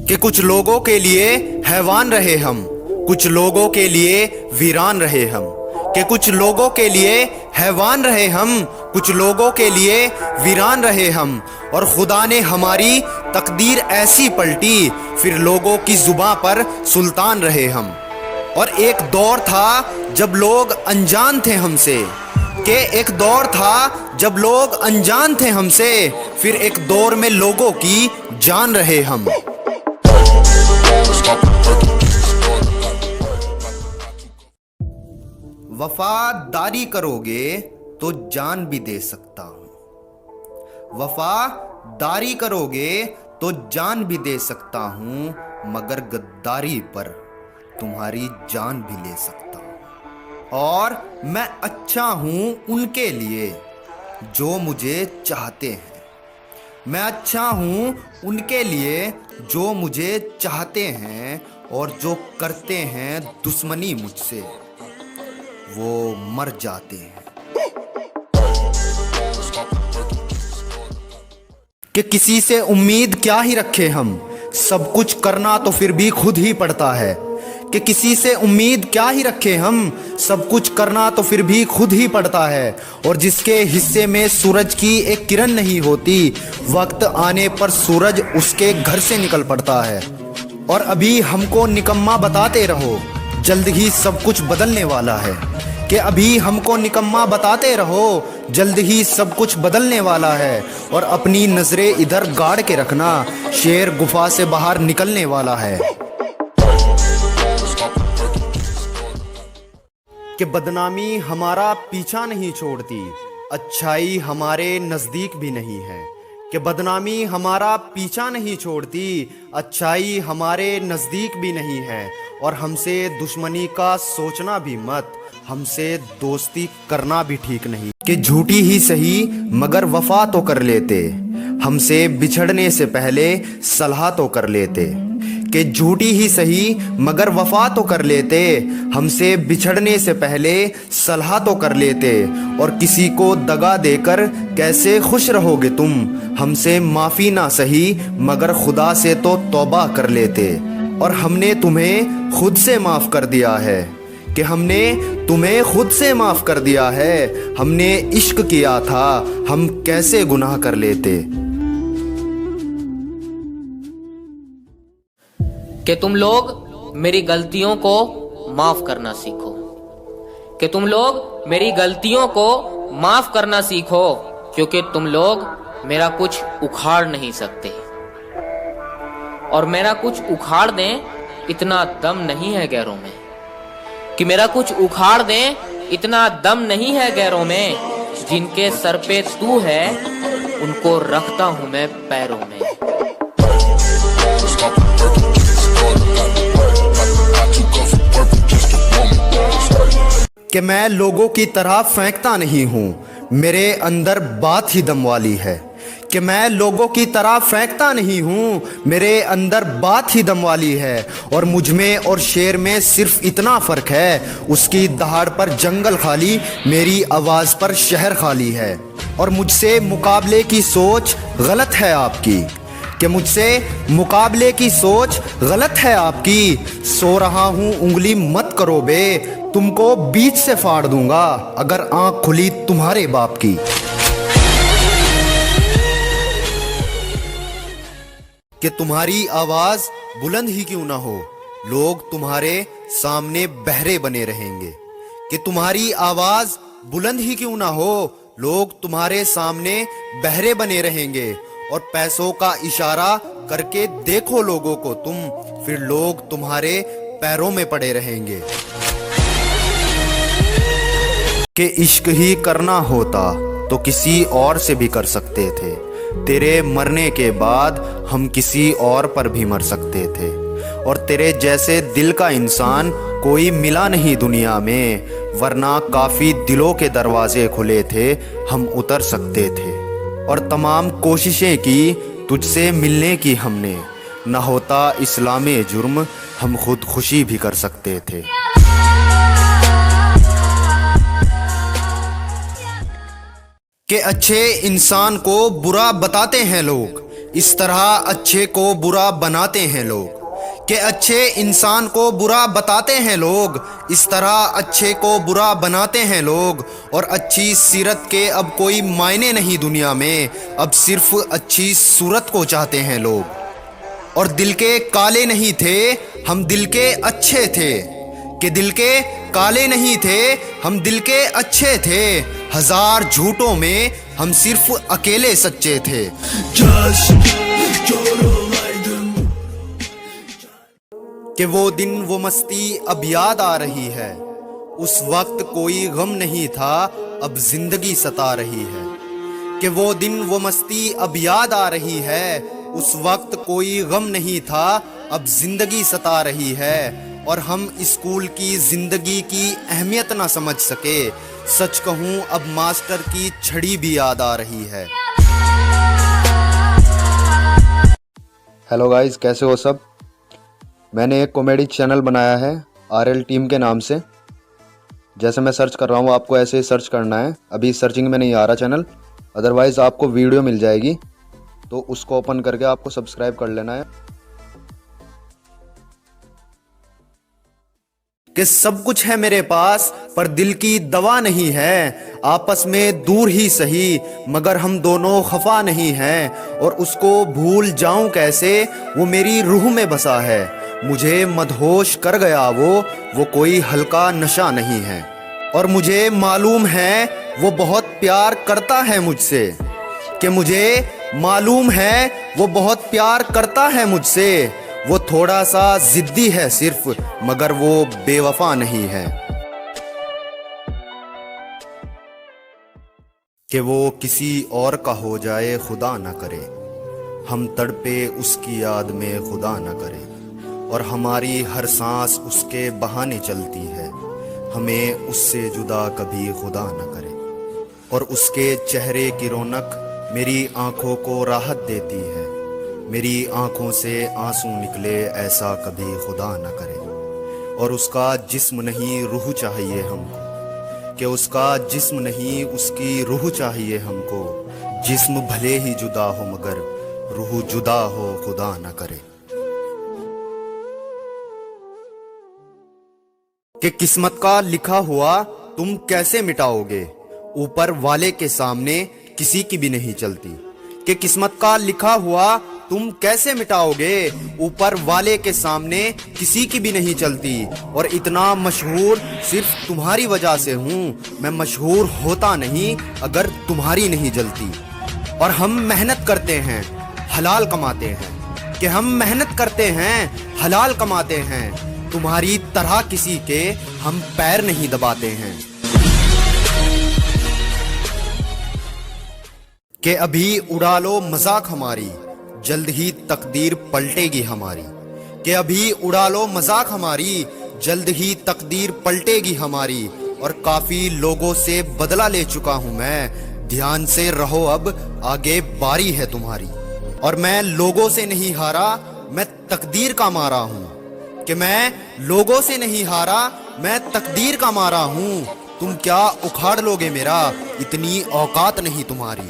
कि कुछ लोगों के लिए हैवान रहे हम, कुछ लोगों के लिए वीरान रहे हम। कि कुछ लोगों के लिए हैवान रहे हम, कुछ लोगों के लिए वीरान रहे हम। और खुदा ने हमारी तकदीर ऐसी पलटी, फिर लोगों की जुबां पर सुल्तान रहे हम। और एक दौर था जब लोग अनजान थे हमसे, कि एक दौर था जब लोग अनजान थे हमसे, फिर एक दौर में लोगों की जान रहे हम। वफादारी करोगे तो जान भी दे सकता हूं, वफादारी करोगे तो जान भी दे सकता हूं, मगर गद्दारी पर तुम्हारी जान भी ले सकता हूं। और मैं अच्छा हूं उनके लिए जो मुझे चाहते हैं, मैं अच्छा हूं उनके लिए जो मुझे चाहते हैं, और जो करते हैं दुश्मनी मुझसे वो मर जाते हैं। कि किसी से उम्मीद क्या ही रखे हम, सब कुछ करना तो फिर भी खुद ही पड़ता है। कि किसी से उम्मीद क्या ही रखे हम, सब कुछ करना तो फिर भी खुद ही पड़ता है। और जिसके हिस्से में सूरज की एक किरण नहीं होती, वक्त आने पर सूरज उसके घर से निकल पड़ता है। और अभी हमको निकम्मा बताते रहो, जल्द ही सब कुछ बदलने वाला है। कि अभी हमको निकम्मा बताते रहो, जल्द ही सब कुछ बदलने वाला है। और अपनी नजरें इधर गाड़ के रखना, शेर गुफा से बाहर निकलने वाला है। कि बदनामी हमारा पीछा नहीं छोड़ती, अच्छाई हमारे नजदीक भी नहीं है। कि बदनामी हमारा पीछा नहीं छोड़ती, अच्छाई हमारे नजदीक भी नहीं है। और हमसे दुश्मनी का सोचना भी मत, हमसे दोस्ती करना भी ठीक नहीं। कि झूठी ही सही मगर वफा तो कर लेते, हमसे बिछड़ने से पहले सलाह तो कर लेते। कि झूठी ही सही मगर वफा तो कर लेते, हमसे बिछड़ने से पहले सलाह तो कर लेते। और किसी को दगा देकर कैसे खुश रहोगे तुम, हमसे माफ़ी ना सही मगर खुदा से तो तौबा कर लेते। और हमने तुम्हें खुद से माफ़ कर दिया है, कि हमने तुम्हें खुद से माफ़ कर दिया है। हमने इश्क किया था, हम कैसे गुनाह कर लेते। कि तुम लोग मेरी गलतियों को माफ करना सीखो, कि तुम लोग मेरी गलतियों को माफ करना सीखो, क्योंकि तुम लोग मेरा कुछ उखाड़ नहीं सकते। और मेरा कुछ उखाड़ दें इतना दम नहीं है गैरों में, कि मेरा कुछ उखाड़ दें इतना दम नहीं है गैरों में। जिनके सर पे तू है उनको रखता हूं मैं पैरों में। कि मैं लोगों की तरह फेंकता नहीं हूँ, मेरे अंदर बात ही दम वाली है। कि मैं लोगों की तरह फेंकता नहीं हूँ, मेरे अंदर बात ही दम वाली है। और मुझ में और शेर में सिर्फ इतना फ़र्क है, उसकी दहाड़ पर जंगल खाली, मेरी आवाज़ पर शहर खाली है। और मुझसे मुकाबले की सोच गलत है आपकी, कि मुझसे मुकाबले की सोच गलत है आपकी। सो रहा हूँ उंगली मत करो बे, तुमको बीच से फाड़ दूंगा अगर आंख खुली तुम्हारे बाप की। कि तुम्हारी आवाज बुलंद ही क्यों ना हो, लोग तुम्हारे सामने बहरे बने रहेंगे। कि तुम्हारी आवाज बुलंद ही क्यों ना हो, लोग तुम्हारे सामने बहरे बने रहेंगे। और पैसों का इशारा करके देखो लोगों को तुम, फिर लोग तुम्हारे पैरों में पड़े रहेंगे। कि इश्क ही करना होता तो किसी और से भी कर सकते थे, तेरे मरने के बाद हम किसी और पर भी मर सकते थे। और तेरे जैसे दिल का इंसान कोई मिला नहीं दुनिया में, वरना काफ़ी दिलों के दरवाजे खुले थे, हम उतर सकते थे। और तमाम कोशिशें की तुझसे मिलने की हमने, न होता इस्लामे जुर्म हम खुद खुशी भी कर सकते थे। कि अच्छे इंसान को बुरा बताते हैं लोग, इस तरह अच्छे को बुरा बनाते हैं लोग, कि अच्छे इंसान को बुरा बताते हैं लोग। इस तरह अच्छे को बुरा बनाते हैं लोग। और अच्छी सीरत के अब कोई मायने नहीं दुनिया में, अब सिर्फ अच्छी सूरत को चाहते हैं लोग। और दिल के काले नहीं थे, हम दिल के अच्छे थे, कि दिल के काले नहीं थे, हम दिल के अच्छे थे। हजार झूठों में हम सिर्फ अकेले सच्चे थे। कि वो दिन वो मस्ती अब याद आ रही है, उस वक्त कोई गम नहीं था, अब जिंदगी सता रही है। कि वो दिन वो मस्ती अब याद आ रही है, उस वक्त कोई गम नहीं था, अब जिंदगी सता रही है। और हम स्कूल की जिंदगी की अहमियत ना समझ सके, सच कहूँ अब मास्टर की छड़ी भी याद आ रही है। हेलो गाइस, कैसे हो सब। मैंने एक कॉमेडी चैनल बनाया है RL टीम के नाम से। जैसे मैं सर्च कर रहा हूँ आपको ऐसे ही सर्च करना है। अभी सर्चिंग में नहीं आ रहा चैनल, अदरवाइज़ आपको वीडियो मिल जाएगी, तो उसको ओपन करके आपको सब्सक्राइब कर लेना है। कि सब कुछ है मेरे पास पर दिल की दवा नहीं है, आपस में दूर ही सही मगर हम दोनों खफा नहीं हैं। और उसको भूल जाऊं कैसे, वो मेरी रूह में बसा है, मुझे मदहोश कर गया वो कोई हल्का नशा नहीं है। और मुझे मालूम है वो बहुत प्यार करता है मुझसे, कि मुझे मालूम है वो बहुत प्यार करता है मुझसे। वो थोड़ा सा जिद्दी है सिर्फ, मगर वो बेवफा नहीं है। कि वो किसी और का हो जाए खुदा न करे, हम तड़पे उसकी याद में खुदा न करे। और हमारी हर सांस उसके बहाने चलती है, हमें उससे जुदा कभी खुदा न करे। और उसके चेहरे की रौनक मेरी आंखों को राहत देती है, मेरी आंखों से आंसू निकले ऐसा कभी खुदा न करे। और उसका जिस्म नहीं रूह चाहिए हमको, कि उसका जिस्म नहीं उसकी रूह चाहिए हमको। जिस्म भले ही जुदा हो मगर रूह जुदा हो खुदा न करे। कि किस्मत का लिखा हुआ तुम कैसे मिटाओगे, ऊपर वाले के सामने किसी की भी नहीं चलती। कि किस्मत का लिखा हुआ तुम कैसे मिटाओगे, ऊपर वाले के सामने किसी की भी नहीं चलती। और इतना मशहूर सिर्फ तुम्हारी वजह से हूँ, मैं मशहूर होता नहीं अगर तुम्हारी नहीं जलती। और हम मेहनत करते हैं हलाल कमाते हैं, कि हम मेहनत करते हैं हलाल कमाते हैं, तुम्हारी तरह किसी के हम पैर नहीं दबाते हैं। कि अभी उड़ा लो मजाक हमारी, जल्द ही तकदीर पलटेगी हमारी। कि अभी उड़ा लो मजाक हमारी, जल्द ही तकदीर पलटेगी हमारी। और काफी लोगों से बदला ले चुका हूं मैं, ध्यान से रहो अब आगे बारी है तुम्हारी। और मैं लोगों से नहीं हारा, मैं तकदीर का मारा हूं। कि मैं लोगों से नहीं हारा, मैं तकदीर का मारा हूं। तुम क्या उखाड़ लोगे मेरा, इतनी औकात नहीं तुम्हारी।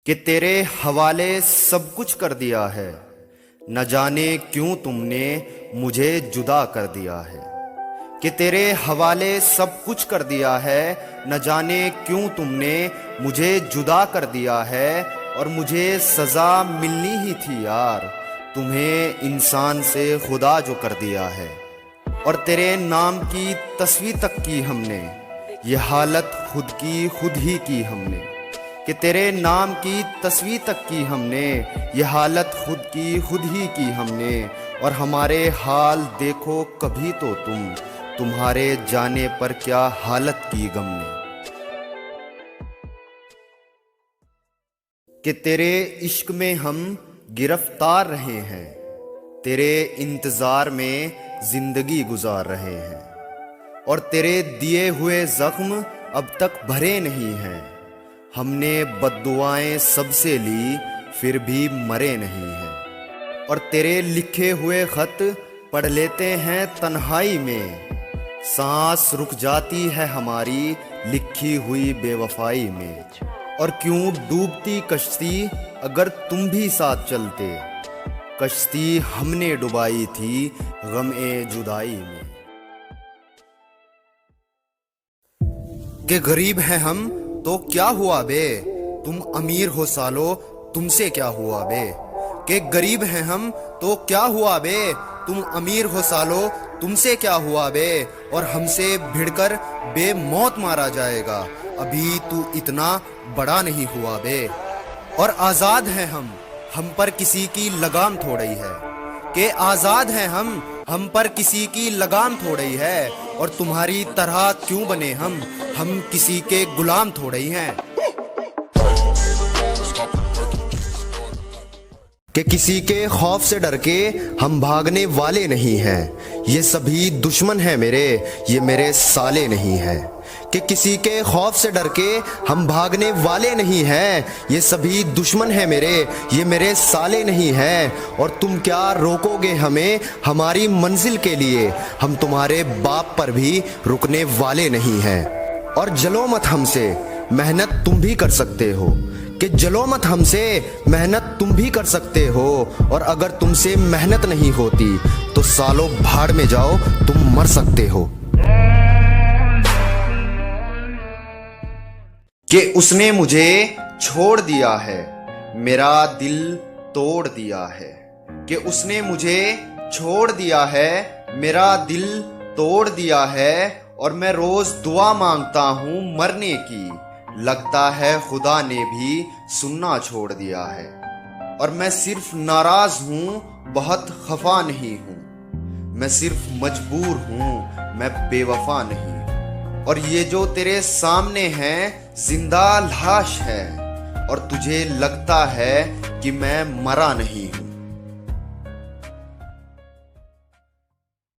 कि तेरे हवाले सब कुछ कर दिया है, न जाने क्यों तुमने मुझे जुदा कर दिया है। कि तेरे हवाले सब कुछ कर दिया है, न जाने क्यों तुमने मुझे जुदा कर दिया है। और मुझे सजा मिलनी ही थी यार, तुम्हें इंसान से खुदा जो कर दिया है। और तेरे नाम की तस्वीर तक की हमने, ये हालत खुद की खुद ही की हमने। कि तेरे नाम की तस्वीर तक की हमने, ये हालत खुद की खुद ही की हमने। और हमारे हाल देखो कभी तो तुम्हारे जाने पर क्या हालत की गम ने। कि तेरे इश्क में हम गिरफ्तार रहे हैं, तेरे इंतजार में जिंदगी गुजार रहे हैं। और तेरे दिए हुए जख्म अब तक भरे नहीं हैं, हमने बद्दुआएं सबसे ली फिर भी मरे नहीं हैं। और तेरे लिखे हुए खत पढ़ लेते हैं तन्हाई में, सांस रुक जाती है हमारी लिखी हुई बेवफाई में। और क्यों डूबती कश्ती अगर तुम भी साथ चलते, कश्ती हमने डुबाई थी गम-ए जुदाई में। कि गरीब हैं हम तो क्या हुआ बे, तुम अमीर हो सालो तुमसे क्या हुआ बे। कि गरीब हैं हम तो क्या हुआ बे, तुम अमीर हो सालो तुमसे क्या हुआ बे। और हमसे भिड़कर बेमौत मारा जाएगा, अभी तू इतना बड़ा नहीं हुआ बे। और आज़ाद हैं हम पर किसी की लगाम थोड़ी है। कि आज़ाद हैं हम पर किसी की लगाम थोड़ी है। और तुम्हारी तरह क्यों बने हम किसी के गुलाम थोड़े ही हैं। कि किसी के खौफ से डर के हम भागने वाले नहीं हैं, ये सभी दुश्मन हैं मेरे, ये मेरे साले नहीं हैं। कि किसी के खौफ से डर के हम भागने वाले नहीं हैं, ये सभी दुश्मन हैं मेरे, ये मेरे साले नहीं हैं। और तुम क्या रोकोगे हमें हमारी मंजिल के लिए, हम तुम्हारे बाप पर भी रुकने वाले नहीं हैं। और जलो मत हमसे, मेहनत तुम भी कर सकते हो। कि जलो मत हमसे, मेहनत तुम भी कर सकते हो। और अगर तुमसे मेहनत नहीं होती तो सालों भाड़ में जाओ, तुम मर सकते हो। कि उसने मुझे छोड़ दिया है, मेरा दिल तोड़ दिया है। कि उसने मुझे छोड़ दिया है, मेरा दिल तोड़ दिया है। और मैं रोज दुआ मांगता हूँ मरने की, लगता है खुदा ने भी सुनना छोड़ दिया है। और मैं सिर्फ नाराज हूँ, बहुत खफा नहीं हूँ, मैं सिर्फ मजबूर हूँ, मैं बेवफा नहीं। और ये जो तेरे सामने है जिंदा लाश है, और तुझे लगता है कि मैं मरा नहीं हूँ।